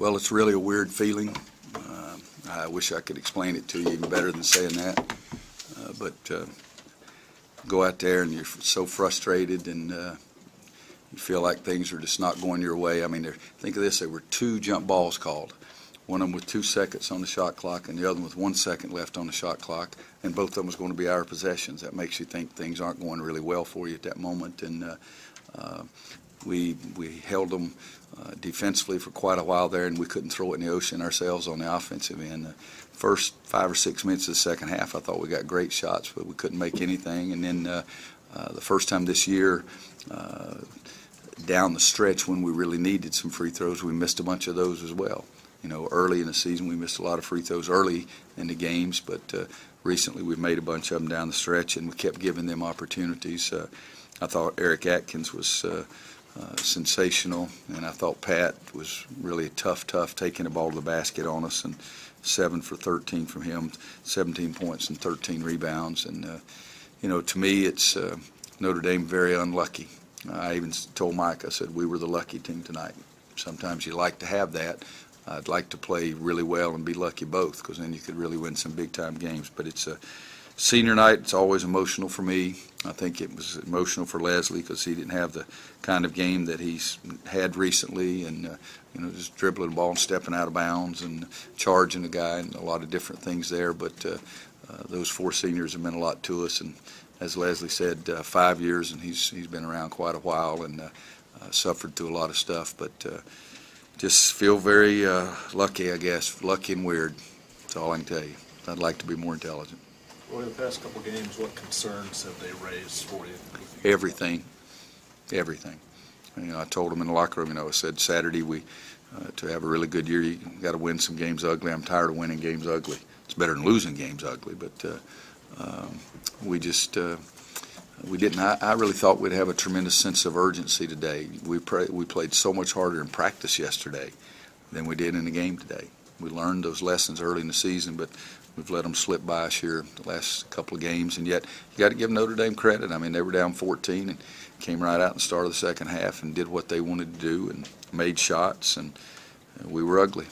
Well, it's really a weird feeling. I wish I could explain it to you even better than saying that. But go out there and you're so frustrated and you feel like things are just not going your way. I mean, think of this, there were 2 jump balls called. One of them with 2 seconds on the shot clock and the other one with 1 second left on the shot clock, and both of them was going to be our possessions. That makes you think things aren't going really well for you at that moment. And we held them defensively for quite a while there, and we couldn't throw it in the ocean ourselves on the offensive end. The first 5 or 6 minutes of the second half, I thought we got great shots, but we couldn't make anything. And then the first time this year, down the stretch when we really needed some free throws, we missed a bunch of those as well. You know, early in the season we missed a lot of free throws early in the games, but recently we've made a bunch of them down the stretch, and we kept giving them opportunities. I thought Eric Atkins was sensational, and I thought Pat was really tough taking the ball to the basket on us, and 7 for 13 from him, 17 points and 13 rebounds. And you know, to me it's Notre Dame very unlucky. I even told Mike, I said, we were the lucky team tonight. Sometimes you like to have that. I'd like to play really well and be lucky both, because then you could really win some big-time games. But it's a senior night. It's always emotional for me. I think it was emotional for Leslie because he didn't have the kind of game that he's had recently, and you know, just dribbling the ball and stepping out of bounds and charging the guy and a lot of different things there. But those 4 seniors have meant a lot to us, and as Leslie said, 5 years, and he's been around quite a while and suffered through a lot of stuff. But just feel very lucky, I guess. Lucky and weird. That's all I can tell you. I'd like to be more intelligent. Well, in the past couple of games, what concerns have they raised for you? Everything. Everything. You know, I told them in the locker room, you know, I said Saturday to have a really good year, you got to win some games ugly. I'm tired of winning games ugly. It's better than losing games ugly, but we just we didn't. I really thought we'd have a tremendous sense of urgency today. We played so much harder in practice yesterday than we did in the game today. We learned those lessons early in the season, but we've let them slip by us here the last couple of games. And yet, you got to give Notre Dame credit. I mean, they were down 14 and came right out and started the second half and did what they wanted to do and made shots, and we were ugly.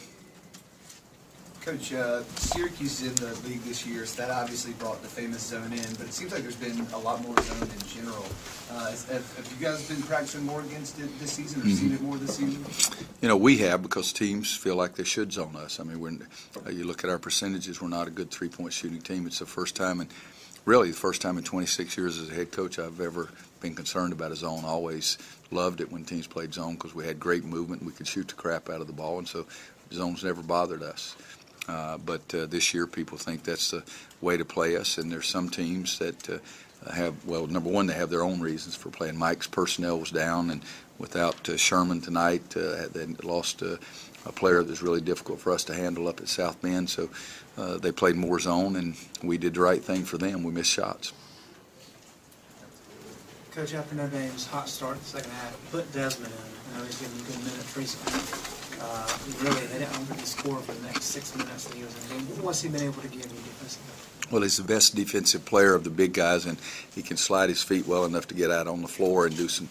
Coach, Syracuse is in the league this year, so that obviously brought the famous zone in, but it seems like there's been a lot more zone in general. Have you guys been practicing more against it this season, or seen it more this season? You know, we have, because teams feel like they should zone us. I mean, you look at our percentages, we're not a good three-point shooting team. It's the first time, and really the first time in 26 years as a head coach I've ever been concerned about a zone. I always loved it when teams played zone because we had great movement. We could shoot the crap out of the ball, and so zones never bothered us. But this year people think that's the way to play us, and there's some teams that have, well, number one, they have their own reasons for playing. Mike's personnel was down, and without Sherman tonight, they lost a player that's really difficult for us to handle up at South Bend, so they played more zone, and we did the right thing for them. We missed shots. Coach, after Notre Dame's hot start in the second half, put Desmond in. I know he's given you good minutes recently. Really, they didn't really score for the next 6 minutes that he was in the game. What's he been able to give you defensively? Well, he's the best defensive player of the big guys, and he can slide his feet well enough to get out on the floor and do some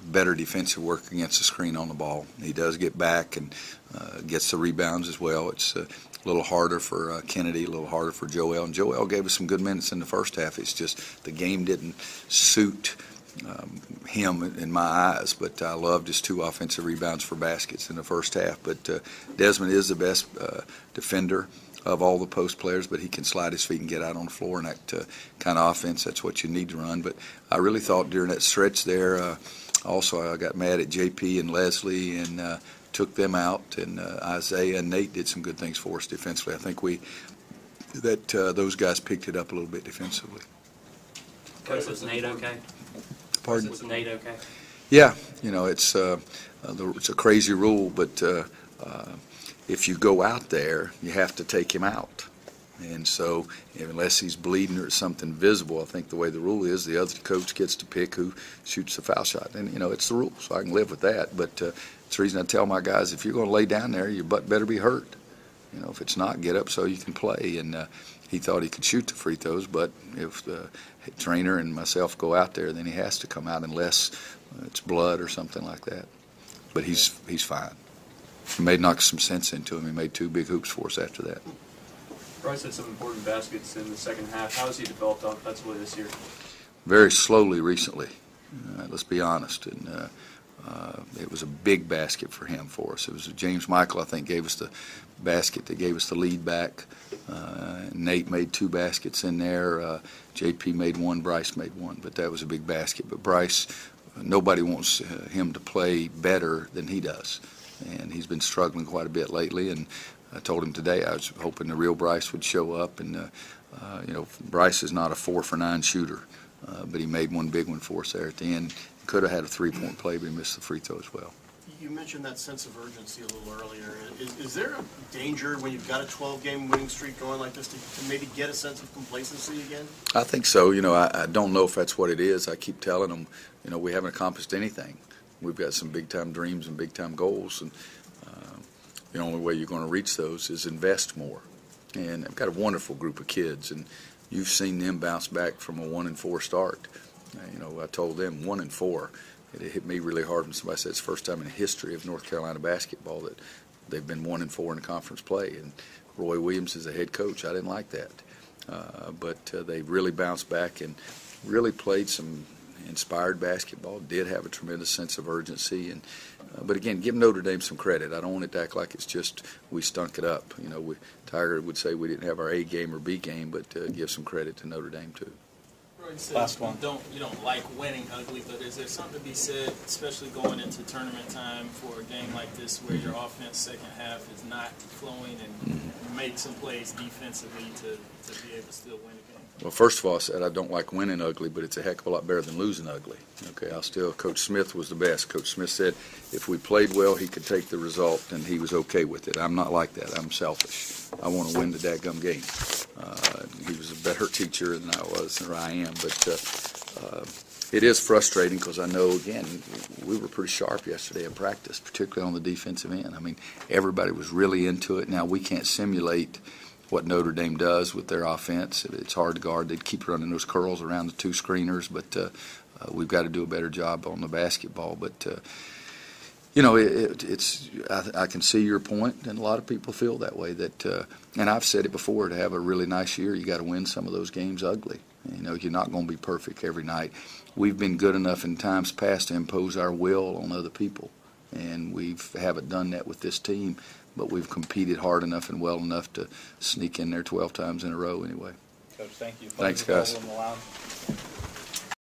better defensive work against the screen on the ball. He does get back and gets the rebounds as well. It's a little harder for Kennedy, a little harder for Joel. And Joel gave us some good minutes in the first half. It's just the game didn't suit him in my eyes, but I loved his 2 offensive rebounds for baskets in the first half. But Desmond is the best defender of all the post players, but he can slide his feet and get out on the floor, and that kind of offense, that's what you need to run. But I really thought during that stretch there, also I got mad at JP and Leslie and took them out, and Isaiah and Nate did some good things for us defensively. I think those guys picked it up a little bit defensively. Coach, was Nate okay? Pardon? Was Nate okay? Yeah, you know, it's a crazy rule, but if you go out there, you have to take him out. And so unless he's bleeding or something visible, I think the way the rule is, the other coach gets to pick who shoots the foul shot. And, you know, it's the rule, so I can live with that. But it's the reason I tell my guys, if you're going to lay down there, your butt better be hurt. You know, if it's not, get up so you can play. And he thought he could shoot the free throws, but if the trainer and myself go out there, then he has to come out unless it's blood or something like that. But he's fine. he knocked some sense into him. He made 2 big hoops for us after that. Bryce had some important baskets in the second half. How has he developed offensively this year? Very slowly recently, let's be honest. And it was a big basket for him for us. It was James Michael, I think, gave us the basket that gave us the lead back. Nate made 2 baskets in there. JP made 1, Bryce made 1, but that was a big basket. But Bryce, nobody wants him to play better than he does. And he's been struggling quite a bit lately. And I told him today I was hoping the real Bryce would show up. And, Bryce is not a 4-for-9 shooter, but he made 1 big one for us there at the end. Could have had a 3-point play, but he missed the free throw as well. You mentioned that sense of urgency a little earlier. Is there a danger when you've got a 12-game winning streak going like this to maybe get a sense of complacency again? I think so. I don't know if that's what it is. I keep telling them, we haven't accomplished anything. We've got some big-time dreams and big-time goals, and the only way you're going to reach those is invest more. And I've got a wonderful group of kids, and you've seen them bounce back from a 1-4 start. I told them 1-4. It hit me really hard when somebody said it's the first time in the history of North Carolina basketball that they've been 1-4 in conference play. And Roy Williams is the head coach. I didn't like that. But they really bounced back and really played some inspired basketball, did have a tremendous sense of urgency. But again, give Notre Dame some credit. I don't want it to act like it's just we stunk it up. Tiger would say we didn't have our A game or B game, but give some credit to Notre Dame too. You said Last one. You don't like winning ugly, but is there something to be said, especially going into tournament time, for a game like this where your offense second half is not flowing and make some plays defensively to be able to still win the game? Well, first of all, I said I don't like winning ugly, but it's a heck of a lot better than losing ugly. Okay, Coach Smith was the best. Coach Smith said if we played well, he could take the result, and he was okay with it. I'm not like that. I'm selfish. I want to win the dadgum game. He was a better teacher than I am, but it is frustrating because I know, again, we were pretty sharp yesterday in practice, particularly on the defensive end. I mean, everybody was really into it. Now, we can't simulate what Notre Dame does with their offense. It's hard to guard. They'd keep running those curls around the 2 screeners, but we've got to do a better job on the basketball. But, I can see your point, and a lot of people feel that way. And I've said it before, to have a really nice year, you got to win some of those games ugly. You're not going to be perfect every night. We've been good enough in times past to impose our will on other people, and we haven't done that with this team. But we've competed hard enough and well enough to sneak in there 12 times in a row anyway. Coach, thank you. Thanks, guys.